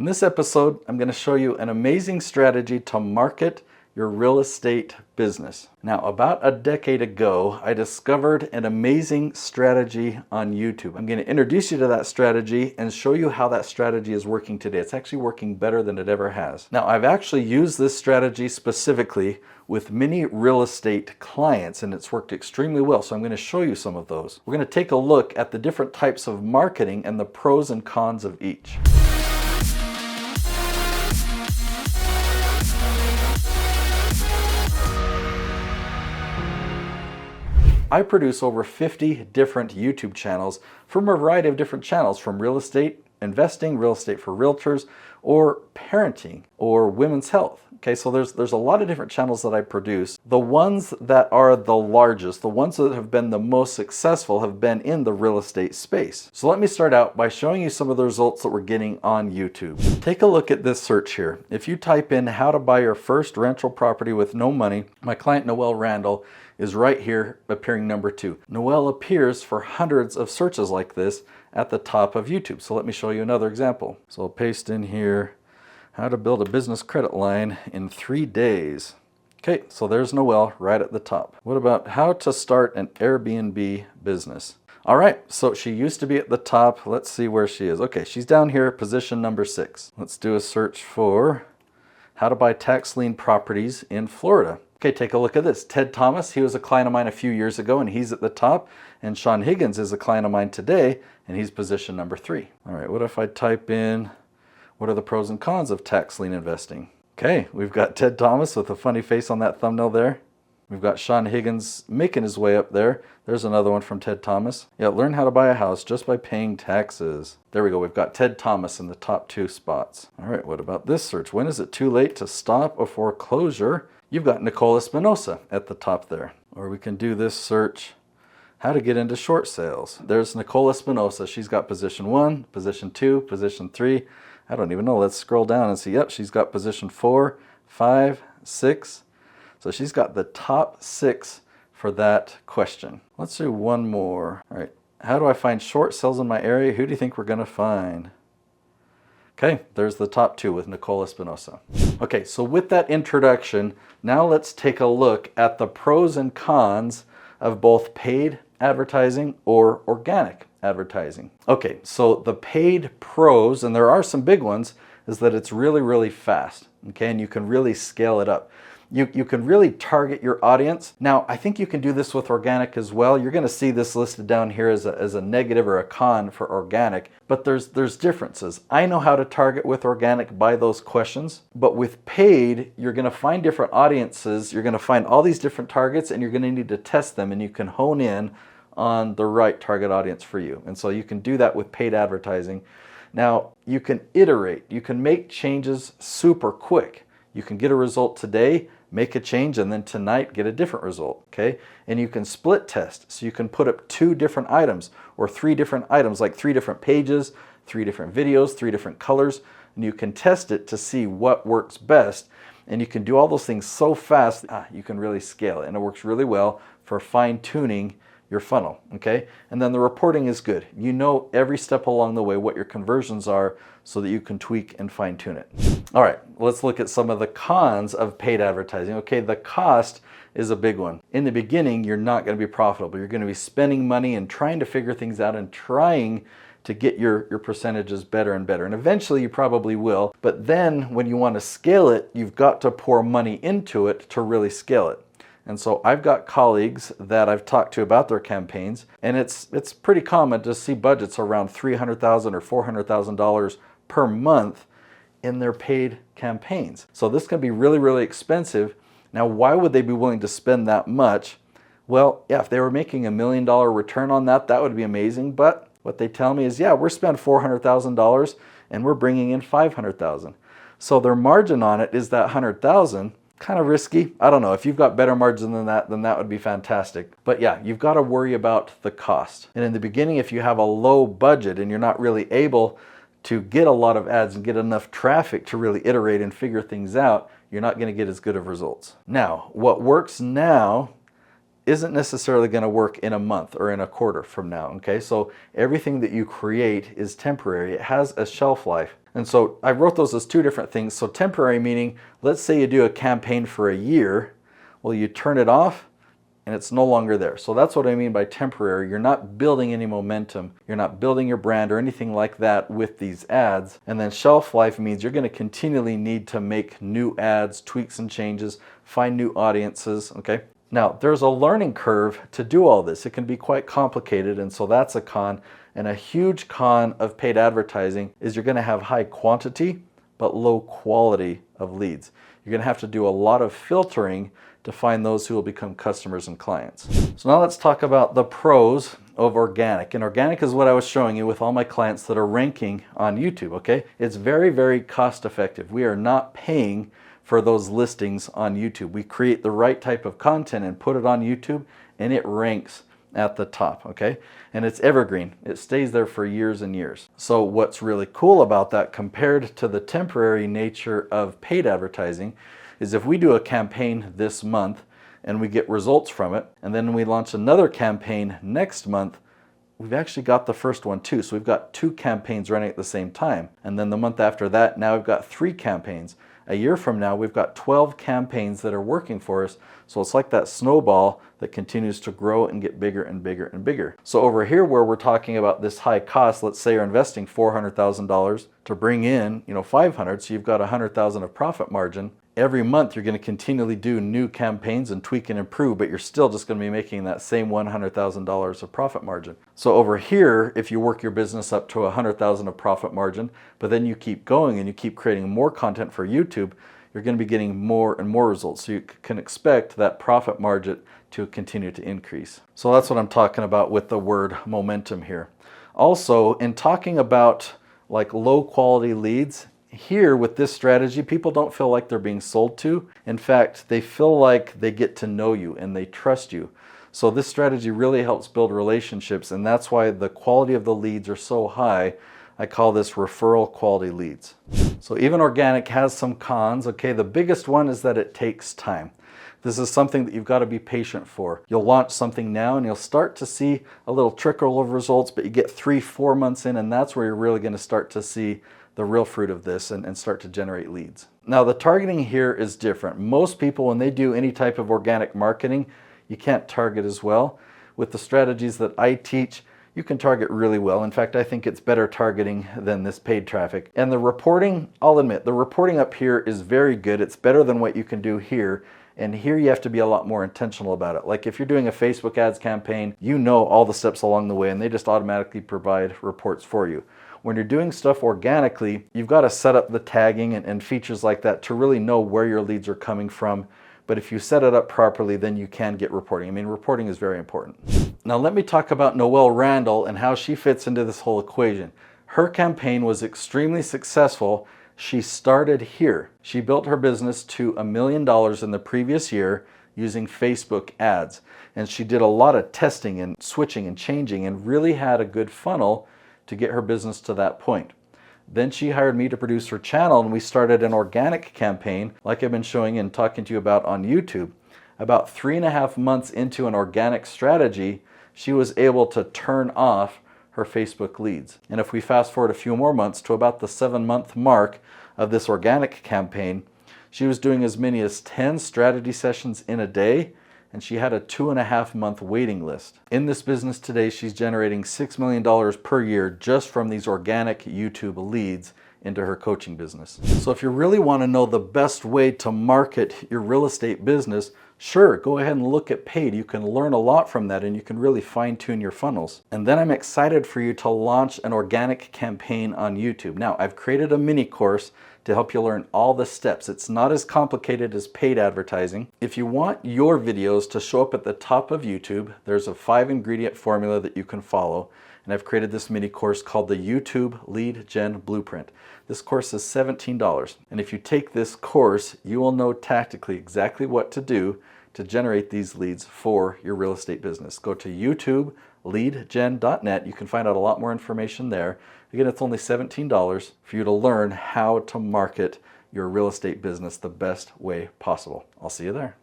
In this episode, I'm going to show you an amazing strategy to market your real estate business. Now, about a decade ago, I discovered an amazing strategy on YouTube. I'm going to introduce you to that strategy and show you how that strategy is working today. It's actually working better than it ever has. Now, I've actually used this strategy specifically with many real estate clients, and it's worked extremely well. So I'm going to show you some of those. We're going to take a look at the different types of marketing and the pros and cons of each. I produce over 50 different YouTube channels from a variety of different channels, from real estate investing, real estate for realtors, or parenting, or women's health. Okay, so there's a lot of different channels that I produce. The ones that are the largest, the ones that have been the most successful, have been in the real estate space. So let me start out by showing you some of the results that we're getting on YouTube. Take a look at this search here. If you type in how to buy your first rental property with no money, my client Noelle Randall is right here appearing number 2. Noelle appears for hundreds of searches like this at the top of YouTube. So let me show you another example. So I'll paste in here, how to build a business credit line in 3 days. Okay, so there's Noelle right at the top. What about how to start an Airbnb business? All right, so she used to be at the top. Let's see where she is. Okay, she's down here, position number 6. Let's do a search for how to buy tax lien properties in Florida. Okay, take a look at this. Ted Thomas, he was a client of mine a few years ago, and he's at the top. And Sean Higgins is a client of mine today, and he's position number 3. All right, what if I type in, what are the pros and cons of tax lien investing? Okay, we've got Ted Thomas with a funny face on that thumbnail there. We've got Sean Higgins making his way up there. There's another one from Ted Thomas. Yeah, learn how to buy a house just by paying taxes. There we go. We've got Ted Thomas in the top 2 spots. All right, what about this search? When is it too late to stop a foreclosure? You've got Nicole Espinosa at the top there. Or we can do this search, how to get into short sales. There's Nicole Espinosa. She's got position 1, position 2, position 3. I don't even know. Let's scroll down and see. Yep, she's got position 4, 5, 6. So she's got the top 6 for that question. Let's do one more. All right, how do I find short sales in my area? Who do you think we're going to find? Okay, there's the top 2 with Nicole Espinosa. Okay, so with that introduction, now let's take a look at the pros and cons of both paid advertising or organic advertising. Okay, so the paid pros, and there are some big ones, is that it's really, really fast, okay, and you can really scale it up. You can really target your audience. Now, I think you can do this with organic as well. You're going to see this listed down here as a negative or a con for organic, but there's differences. I know how to target with organic by those questions, but with paid, you're going to find different audiences. You're going to find all these different targets, and you're going to need to test them, and you can hone in on the right target audience for you. And so you can do that with paid advertising. Now, you can iterate. You can make changes super quick. You can get a result today, make a change, and then tonight get a different result, okay? And you can split test, so you can put up 2 different items or 3 different items, like 3 different pages, 3 different videos, 3 different colors, and you can test it to see what works best. And you can do all those things so fast, you can really scale it, and it works really well for fine-tuning your funnel, okay? And then the reporting is good. You know every step along the way what your conversions are so that you can tweak and fine tune it. All right, let's look at some of the cons of paid advertising. Okay, the cost is a big one. In the beginning, you're not going to be profitable. You're going to be spending money and trying to figure things out and trying to get your percentages better and better. And eventually you probably will, but then when you want to scale it, you've got to pour money into it to really scale it. And so I've got colleagues that I've talked to about their campaigns, and it's pretty common to see budgets around $300,000 or $400,000 per month in their paid campaigns. So this can be really, really expensive. Now, why would they be willing to spend that much? Well, yeah, if they were making $1 million return on that, that would be amazing. But what they tell me is, yeah, we're spending $400,000 and we're bringing in $500,000. So their margin on it is that $100,000. Kind of risky. I don't know. If you've got better margin than that, then that would be fantastic. But yeah, you've got to worry about the cost. And in the beginning, if you have a low budget and you're not really able to get a lot of ads and get enough traffic to really iterate and figure things out, you're not going to get as good of results. Now, what works now isn't necessarily going to work in a month or in a quarter from now, okay? So everything that you create is temporary. It has a shelf life. And so I wrote those as two different things. So temporary meaning, let's say you do a campaign for a year, well, you turn it off and it's no longer there. So that's what I mean by temporary. You're not building any momentum. You're not building your brand or anything like that with these ads. And then shelf life means you're going to continually need to make new ads, tweaks and changes, find new audiences, okay? Now, there's a learning curve to do all this. It can be quite complicated, and so that's a con. And a huge con of paid advertising is you're going to have high quantity but low quality of leads. You're going to have to do a lot of filtering to find those who will become customers and clients. So now let's talk about the pros of organic. And organic is what I was showing you with all my clients that are ranking on YouTube, okay? It's very, very cost effective. We are not paying for those listings on YouTube. We create the right type of content and put it on YouTube, and it ranks at the top, okay? And it's evergreen. It stays there for years and years. So what's really cool about that compared to the temporary nature of paid advertising is if we do a campaign this month and we get results from it, and then we launch another campaign next month, we've actually got the first one too. So we've got 2 campaigns running at the same time. And then the month after that, now we've got 3 campaigns. A year from now, we've got 12 campaigns that are working for us. So it's like that snowball that continues to grow and get bigger and bigger and bigger. So over here where we're talking about this high cost, let's say you're investing $400,000 to bring in, $500, so you've got $100,000 of profit margin. Every month you're going to continually do new campaigns and tweak and improve, but you're still just going to be making that same $100,000 of profit margin. So over here, if you work your business up to $100,000 of profit margin, but then you keep going and you keep creating more content for YouTube, you're going to be getting more and more results. So you can expect that profit margin to continue to increase. So that's what I'm talking about with the word momentum here. Also, in talking about like low quality leads, here with this strategy, people don't feel like they're being sold to. In fact, they feel like they get to know you and they trust you. So this strategy really helps build relationships, and that's why the quality of the leads are so high. I call this referral quality leads. So even organic has some cons, okay? The biggest one is that it takes time. This is something that you've got to be patient for. You'll launch something now and you'll start to see a little trickle of results, but you get 3-4 months in, and that's where you're really going to start to see the real fruit of this and start to generate leads. Now the targeting here is different. Most people, when they do any type of organic marketing, you can't target as well. With the strategies that I teach, you can target really well. In fact, I think it's better targeting than this paid traffic. And the reporting, I'll admit, the reporting up here is very good. It's better than what you can do here. And here you have to be a lot more intentional about it. Like if you're doing a Facebook ads campaign, you know all the steps along the way and they just automatically provide reports for you. When you're doing stuff organically, you've got to set up the tagging and features like that to really know where your leads are coming from. But if you set it up properly, then you can get reporting. I mean, reporting is very important. Now let me talk about Noelle Randall and how she fits into this whole equation. Her campaign was extremely successful. She started here. She built her business to $1 million in the previous year using Facebook ads. And she did a lot of testing and switching and changing and really had a good funnel to get her business to that point. Then she hired me to produce her channel, and we started an organic campaign like I've been showing and talking to you about on YouTube. About 3.5 months into an organic strategy, she was able to turn off her Facebook leads. And if we fast forward a few more months to about the 7-month mark of this organic campaign, she was doing as many as 10 strategy sessions in a day, and she had a 2.5-month waiting list. In this business today, she's generating $6 million per year just from these organic YouTube leads into her coaching business. So if you really want to know the best way to market your real estate business, sure, go ahead and look at paid. You can learn a lot from that and you can really fine-tune your funnels. And then I'm excited for you to launch an organic campaign on YouTube. Now, I've created a mini course to help you learn all the steps. It's not as complicated as paid advertising. If you want your videos to show up at the top of YouTube, there's a 5-ingredient formula that you can follow. And I've created this mini course called the YouTube Lead Gen Blueprint. This course is $17. And if you take this course, you will know tactically exactly what to do to generate these leads for your real estate business. Go to youtubeleadgen.net. You can find out a lot more information there. Again, it's only $17 for you to learn how to market your real estate business the best way possible. I'll see you there.